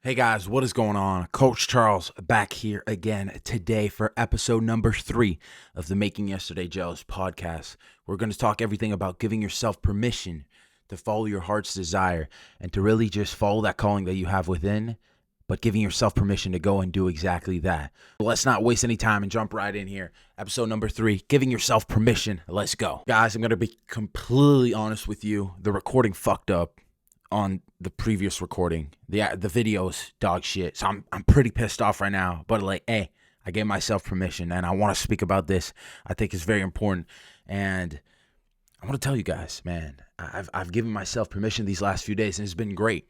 Hey guys, what is going on? Coach Charles back here again today for episode number 3 of the Making Yesterday Jealous podcast. We're going to talk everything about giving yourself permission to follow your heart's desire and to really just follow that calling that you have within, but giving yourself permission to go and do exactly that. Let's not waste any time and jump right in here. Episode number 3, giving yourself permission. Let's go. Guys, I'm going to be completely honest with you. The recording fucked up on the previous recording. The video's dog shit. So I'm pretty pissed off right now. But hey, I gave myself permission and I want to speak about this. I think it's very important. And I want to tell you guys, man, I've given myself permission these last few days and it's been great.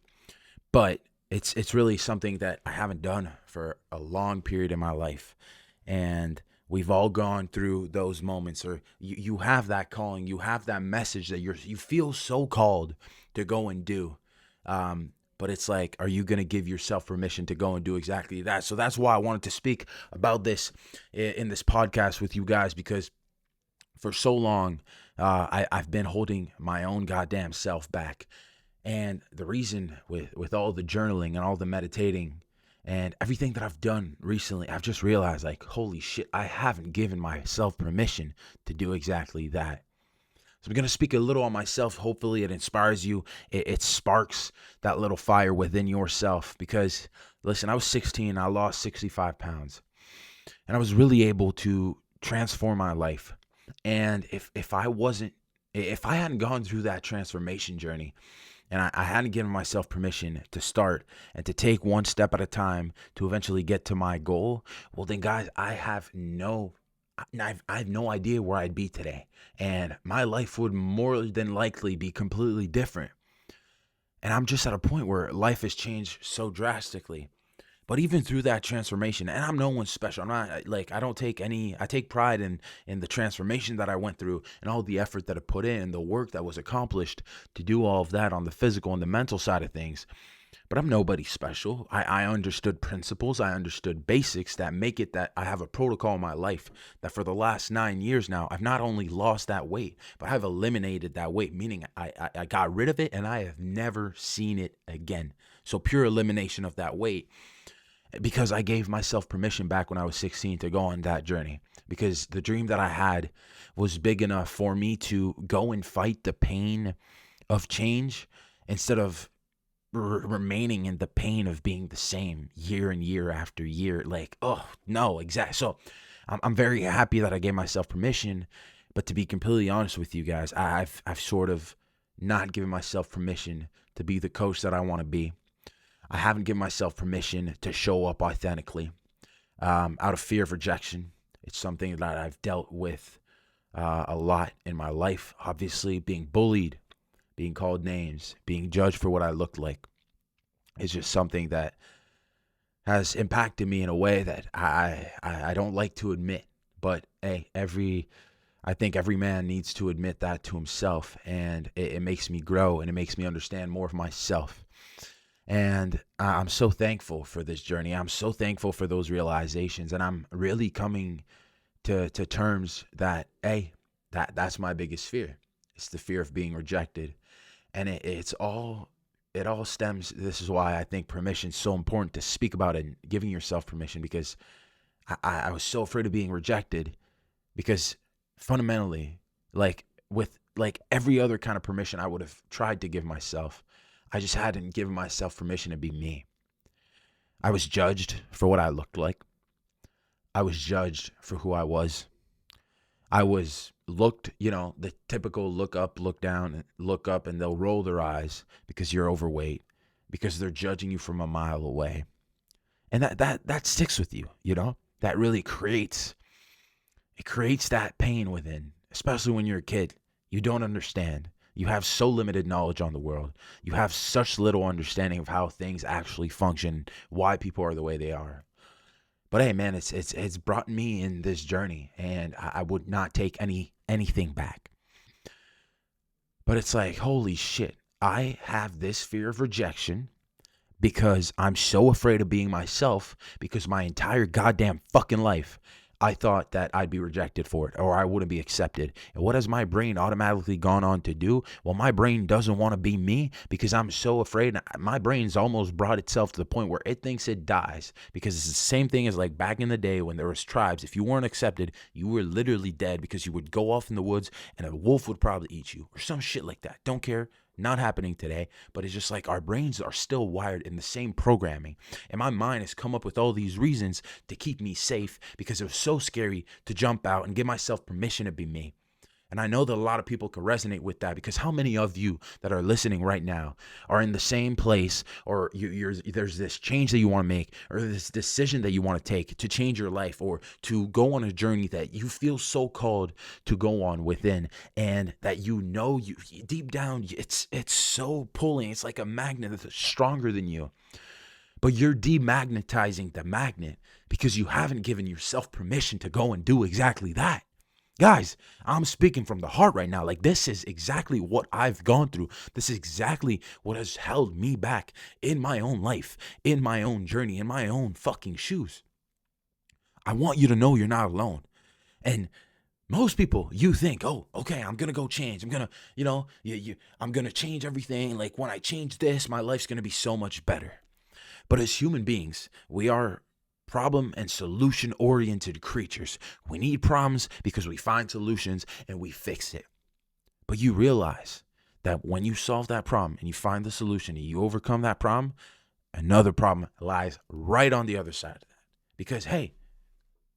But it's really something that I haven't done for a long period in my life. And we've all gone through those moments, or you have that calling, you have that message that you feel so called to go and do. But it's like, are you going to give yourself permission to go and do exactly that? So that's why I wanted to speak about this in this podcast with you guys, because for so long, I've been holding my own goddamn self back. And the reason with all the journaling and all the meditating and everything that I've done recently, I've just realized, like, holy shit, I haven't given myself permission to do exactly that. So I'm going to speak a little on myself. Hopefully it inspires you. It sparks that little fire within yourself. Because, listen, I was 16. I lost 65 pounds. And I was really able to transform my life. And if I hadn't gone through that transformation journey, and I hadn't given myself permission to start and to take one step at a time to eventually get to my goal, well then, guys, I have no idea where I'd be today. And my life would more than likely be completely different. And I'm just at a point where life has changed so drastically. But even through that transformation, and I'm no one special. I'm not like, I take pride in the transformation that I went through and all the effort that I put in and the work that was accomplished to do all of that on the physical and the mental side of things. But I'm nobody special. I understood principles. I understood basics that make it that I have a protocol in my life that for the last 9 years now, I've not only lost that weight, but I've eliminated that weight, meaning I got rid of it and I have never seen it again. So pure elimination of that weight. Because I gave myself permission back when I was 16 to go on that journey. Because the dream that I had was big enough for me to go and fight the pain of change instead of remaining in the pain of being the same year and year after year. Like, oh, no, exactly. So I'm very happy that I gave myself permission. But to be completely honest with you guys, I've sort of not given myself permission to be the coach that I want to be. I haven't given myself permission to show up authentically out of fear of rejection. It's something that I've dealt with a lot in my life. Obviously, being bullied, being called names, being judged for what I looked like is just something that has impacted me in a way that I don't like to admit. But hey, I think every man needs to admit that to himself, and it makes me grow and it makes me understand more of myself. And I'm so thankful for this journey. I'm so thankful for those realizations. And I'm really coming to terms that, hey, that's my biggest fear. It's the fear of being rejected. And it all stems. This is why I think permission is so important to speak about it and giving yourself permission, because I was so afraid of being rejected, because fundamentally, like with like every other kind of permission I would have tried to give myself, I just hadn't given myself permission to be me. I was judged for what I looked like. I was judged for who I was. I was looked, the typical look up, look down, look up, and they'll roll their eyes because you're overweight, because they're judging you from a mile away. And that sticks with you, That really creates that pain within, especially when you're a kid. You don't understand. You have so limited knowledge on the world. You have such little understanding of how things actually function, why people are the way they are. But hey, man, it's brought me in this journey, and I would not take anything back. But it's like, holy shit, I have this fear of rejection because I'm so afraid of being myself, because my entire goddamn fucking life I thought that I'd be rejected for it or I wouldn't be accepted. And what has my brain automatically gone on to do? Well, my brain doesn't want to be me because I'm so afraid. My brain's almost brought itself to the point where it thinks it dies, because it's the same thing as like back in the day when there was tribes. If you weren't accepted, you were literally dead because you would go off in the woods and a wolf would probably eat you or some shit like that. Don't care. Not happening today, but it's just like our brains are still wired in the same programming. And my mind has come up with all these reasons to keep me safe because it was so scary to jump out and give myself permission to be me. And I know that a lot of people can resonate with that, because how many of you that are listening right now are in the same place, or there's this change that you want to make, or this decision that you want to take to change your life, or to go on a journey that you feel so called to go on within, and that you deep down it's so pulling. It's like a magnet that's stronger than you, but you're demagnetizing the magnet because you haven't given yourself permission to go and do exactly that. Guys, I'm speaking from the heart right now. Like, this is exactly what I've gone through. This is exactly what has held me back in my own life, in my own journey, in my own fucking shoes. I want you to know you're not alone. And most people, you think, oh, okay, I'm going to go change. I'm going to, I'm going to change everything. Like, when I change this, my life's going to be so much better. But as human beings, we are problem and solution oriented creatures. We need problems because we find solutions and we fix it. But you realize that when you solve that problem and you find the solution and you overcome that problem, another problem lies right on the other side of that. Because, hey,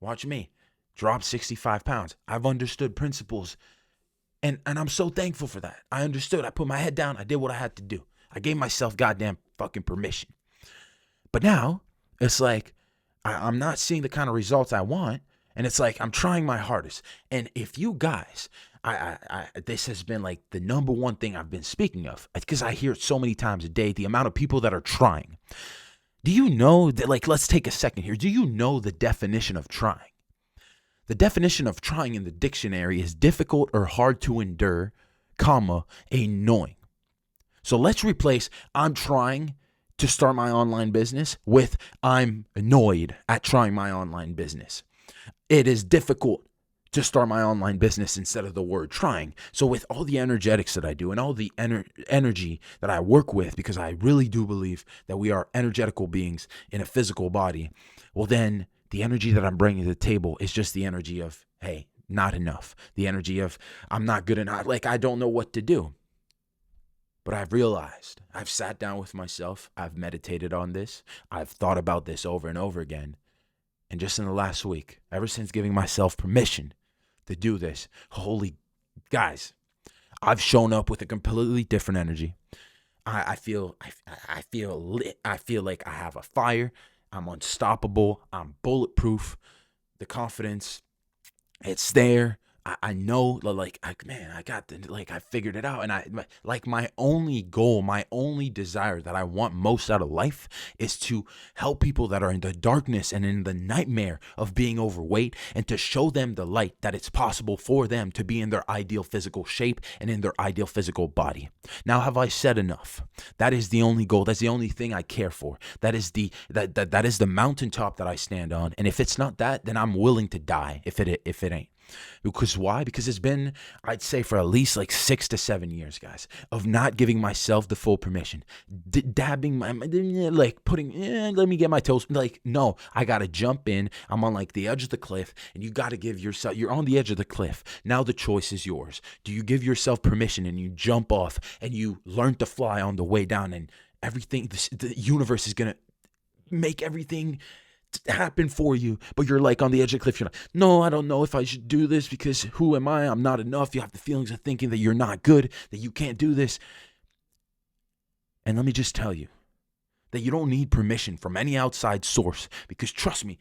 watch me drop 65 pounds. I've understood principles, and I'm so thankful for that. I understood. I put my head down. I did what I had to do. I gave myself goddamn fucking permission. But now it's like, I'm not seeing the kind of results I want. And it's like, I'm trying my hardest. And if you guys, this has been like the number one thing I've been speaking of, because I hear it so many times a day, the amount of people that are trying. Do you know that, like, let's take a second here. Do you know the definition of trying? The definition of trying in the dictionary is difficult or hard to endure, annoying. So let's replace I'm trying to start my online business with I'm annoyed at trying my online business. It is difficult to start my online business instead of the word trying. So with all the energetics that I do and all the energy that I work with, because I really do believe that we are energetical beings in a physical body, well, then the energy that I'm bringing to the table is just the energy of, hey, not enough. The energy of I'm not good enough. Like, I don't know what to do. But I've realized, I've sat down with myself, I've meditated on this, I've thought about this over and over again. And just in the last week, ever since giving myself permission to do this, holy guys, I've shown up with a completely different energy. I feel lit. I feel like I have a fire. I'm unstoppable. I'm bulletproof. The confidence, it's there. I know, I figured it out. And my only goal, my only desire that I want most out of life is to help people that are in the darkness and in the nightmare of being overweight, and to show them the light that it's possible for them to be in their ideal physical shape and in their ideal physical body. Now, have I said enough? That is the only goal. That's the only thing I care for. That is that is the mountaintop that I stand on. And if it's not that, then I'm willing to die if it ain't. Because why? Because it's been, I'd say, for at least like 6 to 7 years, guys, of not giving myself the full permission, dabbing let me get my toes. Like, no, I got to jump in. I'm on like the edge of the cliff, and you got to give yourself, you're on the edge of the cliff. Now the choice is yours. Do you give yourself permission and you jump off and you learn to fly on the way down, and everything, the universe is going to make everything happen for you, but you're like on the edge of the cliff. You're like, no, I don't know if I should do this, because who am I? I'm not enough. You have the feelings of thinking that you're not good, that you can't do this. And let me just tell you that you don't need permission from any outside source, because trust me,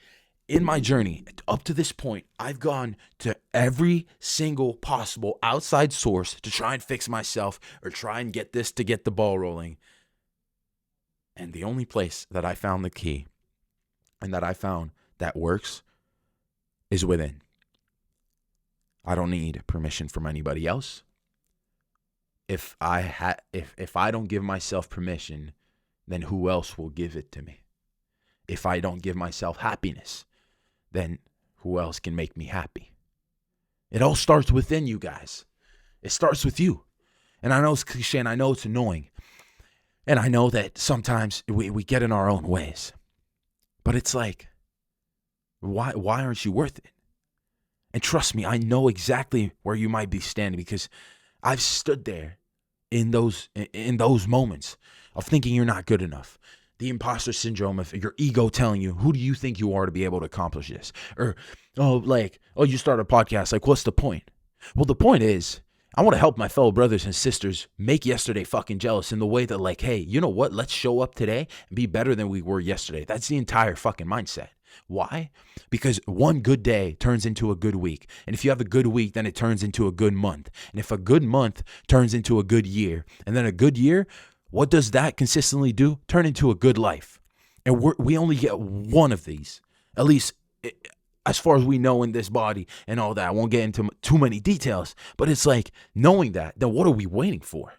in my journey up to this point, I've gone to every single possible outside source to try and fix myself or try and get the ball rolling. And the only place that I found the key and that I found that works is within. I don't need permission from anybody else. If I don't give myself permission, then who else will give it to me? If I don't give myself happiness, then who else can make me happy? It all starts within you guys. It starts with you. And I know it's cliche and I know it's annoying. And I know that sometimes we get in our own ways. But it's like, why aren't you worth it? And trust me, I know exactly where you might be standing because I've stood there in those moments of thinking you're not good enough. The imposter syndrome of your ego telling you, who do you think you are to be able to accomplish this? Or, you start a podcast. Like, what's the point? Well, the point is, I want to help my fellow brothers and sisters make yesterday fucking jealous in the way that, like, hey, you know what? Let's show up today and be better than we were yesterday. That's the entire fucking mindset. Why? Because one good day turns into a good week. And if you have a good week, then it turns into a good month. And if a good month turns into a good year, and then a good year, what does that consistently do? Turn into a good life. And we only get one of these, at least as far as we know in this body and all that. I won't get into too many details, but it's like knowing that, then what are we waiting for?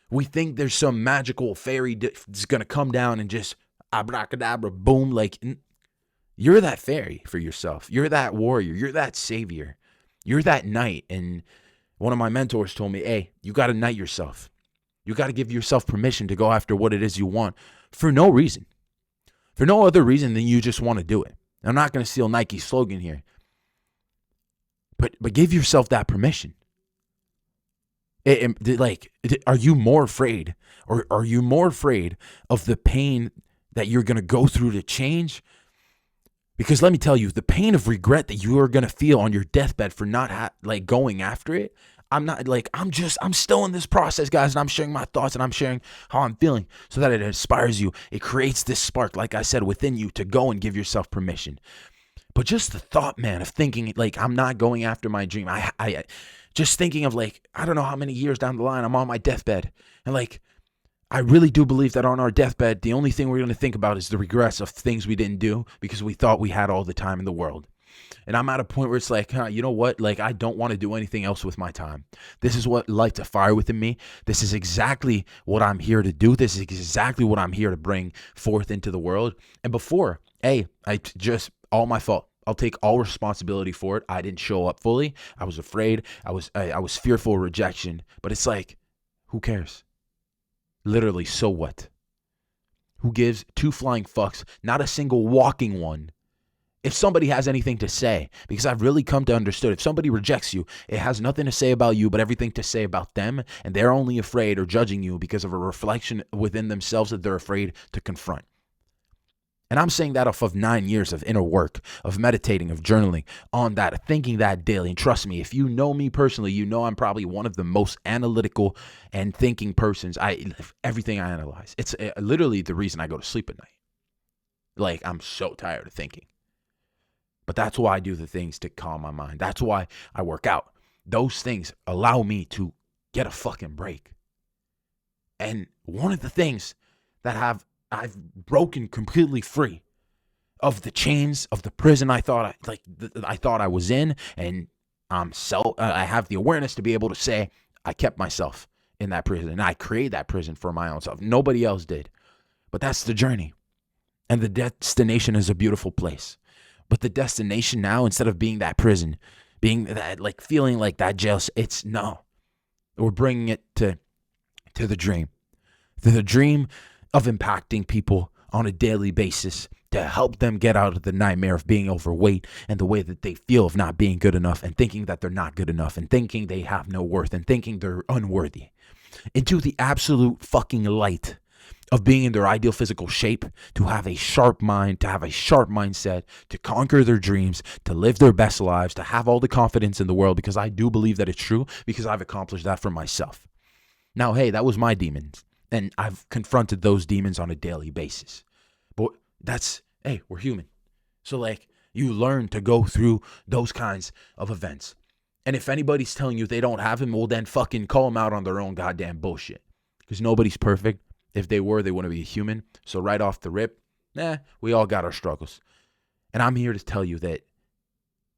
We think there's some magical fairy that's going to come down and just abracadabra, boom, like you're that fairy for yourself. You're that warrior. You're that savior. You're that knight. And one of my mentors told me, hey, you got to knight yourself. You got to give yourself permission to go after what it is you want for no reason. For no other reason than you just want to do it. I'm not going to steal Nike's slogan here. But give yourself that permission. Are you more afraid? Or are you more afraid of the pain that you're going to go through to change? Because let me tell you, the pain of regret that you are going to feel on your deathbed for not going after it, I'm still in this process, guys, and I'm sharing my thoughts and I'm sharing how I'm feeling so that it inspires you. It creates this spark, like I said, within you to go and give yourself permission. But just the thought, man, of thinking like I'm not going after my dream. I just thinking of like, I don't know how many years down the line I'm on my deathbed. And like, I really do believe that on our deathbed, the only thing we're going to think about is the regrets of things we didn't do because we thought we had all the time in the world. And I'm at a point where it's like, you know what? Like, I don't want to do anything else with my time. This is what lights a fire within me. This is exactly what I'm here to do. This is exactly what I'm here to bring forth into the world. And before, all my fault. I'll take all responsibility for it. I didn't show up fully. I was afraid. I was fearful of rejection. But it's like, who cares? Literally, so what? Who gives two flying fucks? Not a single walking one. If somebody has anything to say, because I've really come to understand, if somebody rejects you, it has nothing to say about you, but everything to say about them, and they're only afraid or judging you because of a reflection within themselves that they're afraid to confront. And I'm saying that off of 9 years of inner work, of meditating, of journaling on that, thinking that daily. And trust me, if you know me personally, you know I'm probably one of the most analytical and thinking persons. Everything I analyze. It's literally the reason I go to sleep at night. Like, I'm so tired of thinking. But that's why I do the things to calm my mind. That's why I work out. Those things allow me to get a fucking break. And one of the things that I've broken completely free of the chains of the prison I thought I was in, and I have the awareness to be able to say I kept myself in that prison, and I created that prison for my own self. Nobody else did, but that's the journey, and the destination is a beautiful place. But the destination now, instead of being that prison, being that like feeling like that jail, it's no, we're bringing it to the dream, of impacting people on a daily basis to help them get out of the nightmare of being overweight and the way that they feel of not being good enough and thinking that they're not good enough and thinking they have no worth and thinking they're unworthy, into the absolute fucking light of being in their ideal physical shape, to have a sharp mind, to have a sharp mindset, to conquer their dreams, to live their best lives, to have all the confidence in the world, because I do believe that it's true, because I've accomplished that for myself. Now, hey, that was my demons. And I've confronted those demons on a daily basis. But we're human. So like, you learn to go through those kinds of events. And if anybody's telling you they don't have them, well then fucking call them out on their own goddamn bullshit. Because nobody's perfect. If they were, they wouldn't be a human. So right off the rip, we all got our struggles. And I'm here to tell you that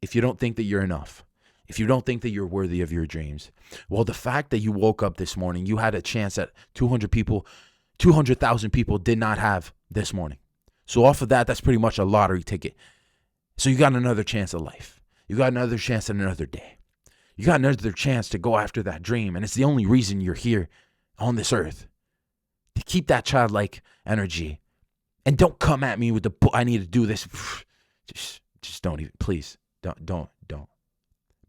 if you don't think that you're enough, if you don't think that you're worthy of your dreams, well, the fact that you woke up this morning, you had a chance that 200,000 people did not have this morning. So off of that, that's pretty much a lottery ticket So you got another chance at life. You got another chance at another day. You got another chance to go after that dream. And it's the only reason you're here on this earth. To keep that childlike energy. And don't come at me with I need to do this. Just don't even, please. Don't.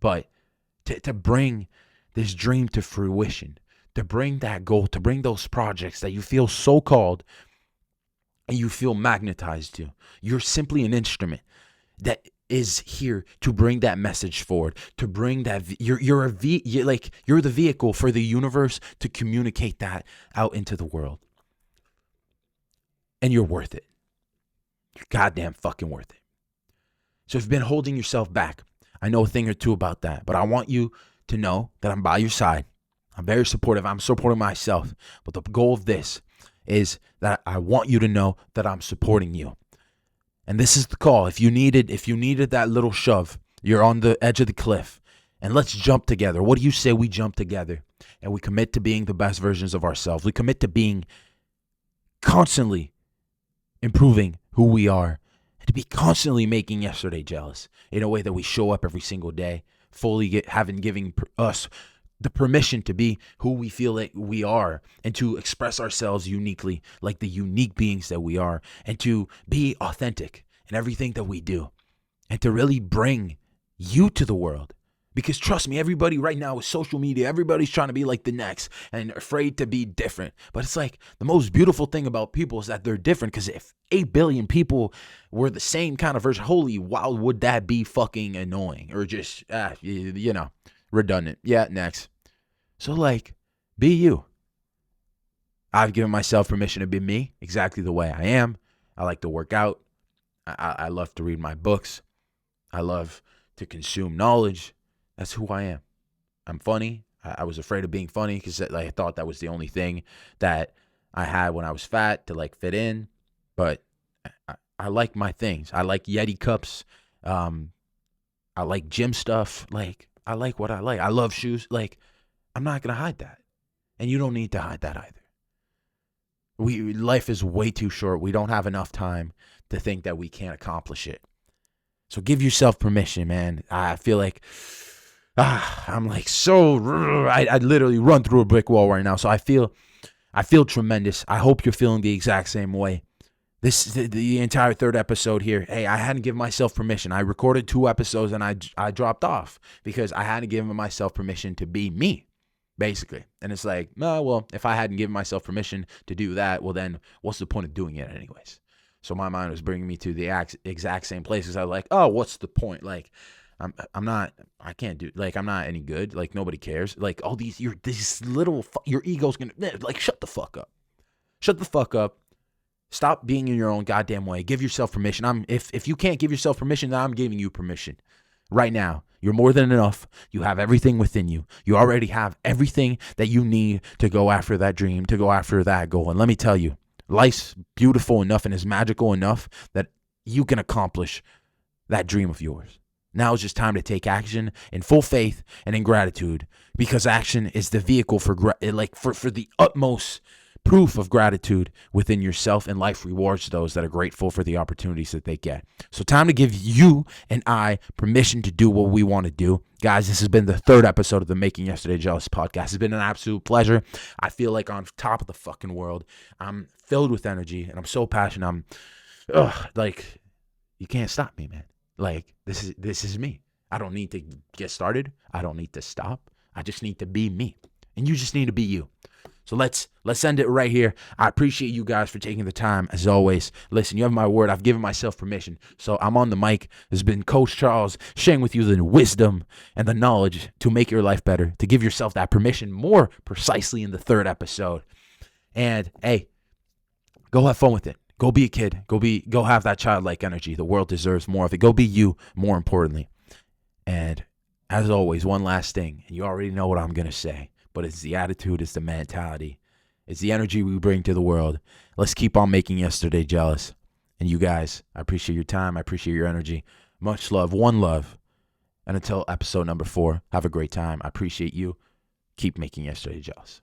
But to bring this dream to fruition, to bring that goal, to bring those projects that you feel so called and you feel magnetized to. You're simply an instrument that is here to bring that message forward, to bring that you're the vehicle for the universe to communicate that out into the world. And you're worth it. You're goddamn fucking worth it. So if you've been holding yourself back, I know a thing or two about that, but I want you to know that I'm by your side. I'm very supportive. I'm supporting myself. But the goal of this is that I want you to know that I'm supporting you. And this is the call. If you needed that little shove, you're on the edge of the cliff, and let's jump together. What do you say we jump together and we commit to being the best versions of ourselves? We commit to being constantly improving who we are, and to be constantly making yesterday jealous in a way that we show up every single day, fully giving us the permission to be who we feel that we are, and to express ourselves uniquely like the unique beings that we are, and to be authentic in everything that we do, and to really bring you to the world. Because trust me, everybody right now with social media, everybody's trying to be like the next and afraid to be different. But it's like the most beautiful thing about people is that they're different. Because if 8 billion people were the same kind of version, holy wow, would that be fucking annoying or just, redundant. Yeah, next. So like, be you. I've given myself permission to be me exactly the way I am. I like to work out. I love to read my books. I love to consume knowledge. That's who I am. I'm funny. I was afraid of being funny because I thought that was the only thing that I had when I was fat to like fit in. But I like my things. I like Yeti cups. I like gym stuff. Like, I like what I like. I love shoes. Like, I'm not going to hide that. And you don't need to hide that either. Life is way too short. We don't have enough time to think that we can't accomplish it. So give yourself permission, man. I feel like I'm like I literally run through a brick wall right now. So I feel tremendous. I hope you're feeling the exact same way. The entire third episode here. Hey, I hadn't given myself permission. I recorded 2 episodes and I dropped off because I hadn't given myself permission to be me, basically. And it's like, well, if I hadn't given myself permission to do that, well then what's the point of doing it anyways? So my mind was bringing me to the exact same places. I was like, oh, what's the point? Like, I'm not any good. Like, nobody cares. Like, all these, your ego's gonna, like, shut the fuck up. Shut the fuck up. Stop being in your own goddamn way. Give yourself permission. If you can't give yourself permission, then I'm giving you permission. Right now, you're more than enough. You have everything within you. You already have everything that you need to go after that dream, to go after that goal. And let me tell you, life's beautiful enough and is magical enough that you can accomplish that dream of yours. Now is just time to take action in full faith and in gratitude, because action is the vehicle for the utmost proof of gratitude within yourself, and life rewards those that are grateful for the opportunities that they get. So time to give you and I permission to do what we want to do. Guys, this has been the 3rd episode of the Making Yesterday Jealous podcast. It's been an absolute pleasure. I feel like on top of the fucking world. I'm filled with energy and I'm so passionate. You can't stop me, man. Like, this is me. I don't need to get started. I don't need to stop. I just need to be me. And you just need to be you. So let's end it right here. I appreciate you guys for taking the time, as always. Listen, you have my word. I've given myself permission. So I'm on the mic. This has been Coach Charles sharing with you the wisdom and the knowledge to make your life better, to give yourself that permission more precisely in the 3rd episode. And hey, go have fun with it. Go be a kid. Go have that childlike energy. The world deserves more of it. Go be you, more importantly. And as always, one last thing, and you already know what I'm going to say, but it's the attitude, it's the mentality, it's the energy we bring to the world. Let's keep on making yesterday jealous. And you guys, I appreciate your time. I appreciate your energy. Much love, one love. And until episode number 4, have a great time. I appreciate you. Keep making yesterday jealous.